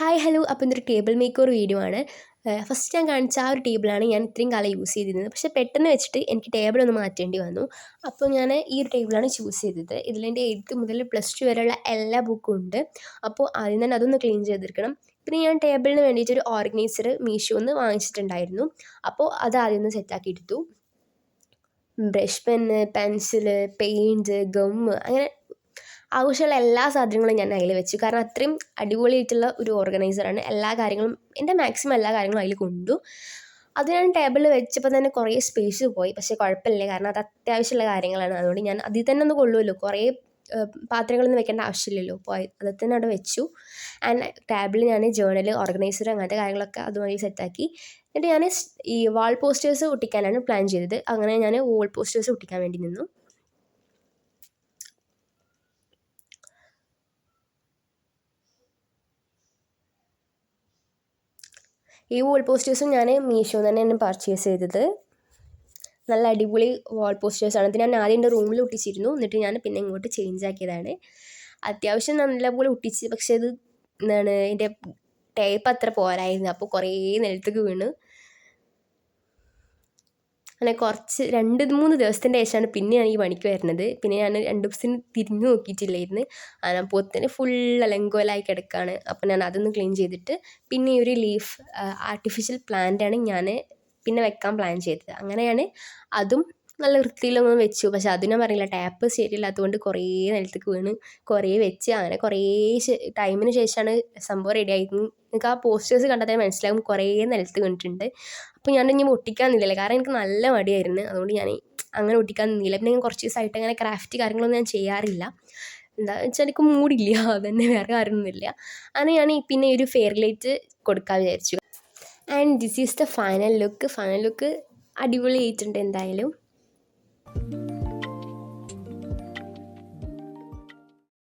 Hi hello, അപ്പോൾ ഇതൊരു table maker video ആണ്. ഫസ്റ്റ് ഞാൻ കാണിച്ച ആ ഒരു ടേബിളാണ് ഞാൻ ഇത്രയും കാലം യൂസ് ചെയ്തിരുന്നത്. പക്ഷേ പെട്ടെന്ന് വെച്ചിട്ട് എനിക്ക് ടേബിൾ ഒന്ന് മാറ്റേണ്ടി വന്നു. അപ്പോൾ ഞാൻ ഈ ഒരു ടേബിളാണ് ചൂസ് ചെയ്തത്. ഇതിലെൻ്റെ 8th മുതൽ +2 വരെയുള്ള എല്ലാ ബുക്കും ഉണ്ട്. അപ്പോൾ ആദ്യം തന്നെ അതൊന്ന് ക്ലീൻ ചെയ്തെടുക്കണം. പിന്നെ ഞാൻ ടേബിളിന് വേണ്ടിയിട്ട് ഒരു ഓർഗനൈസർ മീഷോന്ന് വാങ്ങിച്ചിട്ടുണ്ടായിരുന്നു. അപ്പോൾ അത് ആദ്യം ഒന്ന് സെറ്റാക്കി എടുത്തു. Brush pen, pencil, paint, gum, അങ്ങനെ ആവശ്യമുള്ള എല്ലാ സാധനങ്ങളും ഞാൻ അതിൽ വെച്ചു. കാരണം അത്രയും അടിപൊളിയായിട്ടുള്ള ഒരു ഓർഗനൈസറാണ്. എല്ലാ കാര്യങ്ങളും എൻ്റെ മാക്സിമം എല്ലാ കാര്യങ്ങളും അതിൽ കൊണ്ടു. അത് ഞാൻ ടേബിളിൽ വെച്ചപ്പോൾ തന്നെ കുറേ സ്പേസ് പോയി. പക്ഷേ കുഴപ്പമില്ല, കാരണം അത് അത്യാവശ്യമുള്ള കാര്യങ്ങളാണ്. അതുകൊണ്ട് ഞാൻ അതിൽ തന്നെ ഒന്ന് കൊള്ളുമല്ലോ, കുറേ പാത്രങ്ങളൊന്നും വെക്കേണ്ട ആവശ്യമില്ലല്ലോ. അപ്പോൾ അതിൽ തന്നെ അവിടെ വെച്ചു. ആൻഡ് ടേബിളിൽ ഞാൻ ജേർണൽ, ഓർഗനൈസർ, അങ്ങനത്തെ കാര്യങ്ങളൊക്കെ അതുവഴി സെറ്റാക്കി. എന്നിട്ട് ഞാൻ ഈ വാൾ പോസ്റ്റേഴ്സ് ഒട്ടിക്കാനാണ് പ്ലാൻ ചെയ്തത്. അങ്ങനെ ഞാൻ വാൾ പോസ്റ്റേഴ്സ് ഒട്ടിക്കാൻ വേണ്ടി നിന്നു. ഈ വാൾ പോസ്റ്റേഴ്സും ഞാൻ മീഷോന്ന് തന്നെയാണ് പർച്ചേസ് ചെയ്തത്. നല്ല അടിപൊളി വാൾ പോസ്റ്റേഴ്സാണ്. ഇത് ഞാൻ ആദ്യം എൻ്റെ റൂമിൽ ഒട്ടിച്ചിരുന്നു. എന്നിട്ട് ഞാൻ പിന്നെ ഇങ്ങോട്ട് ചേഞ്ച് ആക്കിയതാണ്. അത്യാവശ്യം നല്ലപോലെ ഒട്ടിച്ച്, പക്ഷേ ഇത് എന്താണ് ഇതിൻ്റെ ടേപ്പ് അത്ര പോരായിരുന്നു. അപ്പോൾ കുറേ നിലത്തേക്ക് വീണ്. അങ്ങനെ കുറച്ച് 2-3 ദിവസത്തിൻ്റെ ശേഷമാണ് പിന്നെ ഞാൻ ഈ പണിക്ക് വരുന്നത്. പിന്നെ ഞാൻ 2 ദിവസത്തിന് തിരിഞ്ഞു നോക്കിയിട്ടില്ലായിരുന്നു. അപ്പോൾ തന്നെ ഫുൾ അലങ്കോലായി കിടക്കുകയാണ്. അപ്പോൾ ഞാൻ അതൊന്ന് ക്ലീൻ ചെയ്തിട്ട് പിന്നെ ഈ ഒരു ലീഫ് ആർട്ടിഫിഷ്യൽ പ്ലാന്റാണ് ഞാൻ പിന്നെ വെക്കാൻ പ്ലാൻ ചെയ്തത്. അങ്ങനെയാണ് അതും നല്ല വൃത്തിയിലൊന്നും വെച്ചു. പക്ഷെ അതും ഞാൻ പറയില്ല, ടാപ്പ് ശരിയില്ലാത്തതുകൊണ്ട് കുറേ നിലത്തേക്ക് വീണ്, കുറേ വെച്ച്, അങ്ങനെ കുറേ ടൈമിന് ശേഷമാണ് സംഭവം റെഡി ആയിരുന്നു. എനിക്ക് ആ പോസ്റ്റേഴ്സ് കണ്ടാൽ തന്നെ മനസ്സിലാകും കുറേ നിലത്ത് വീണിട്ടുണ്ട്. അപ്പോൾ ഞാനിനി ഒട്ടിക്കാൻ നിന്നില്ല, കാരണം എനിക്ക് നല്ല മടിയായിരുന്നു. അതുകൊണ്ട് ഞാൻ അങ്ങനെ ഒട്ടിക്കാൻ നിന്നില്ല. പിന്നെ ഞാൻ കുറച്ച് ദിവസമായിട്ട് അങ്ങനെ ക്രാഫ്റ്റ് കാര്യങ്ങളൊന്നും ഞാൻ ചെയ്യാറില്ല. എന്താണെന്ന് വെച്ചാൽ എനിക്ക് മൂടില്ല, അതന്നെ, വേറെ കാര്യമൊന്നുമില്ല. അങ്ങനെ ഞാൻ പിന്നെ ഒരു ഫെയർ ലൈറ്റ് കൊടുക്കാൻ വിചാരിച്ചു. And this is the final look. അടിപൊളിയായിട്ടുണ്ട് എന്തായാലും.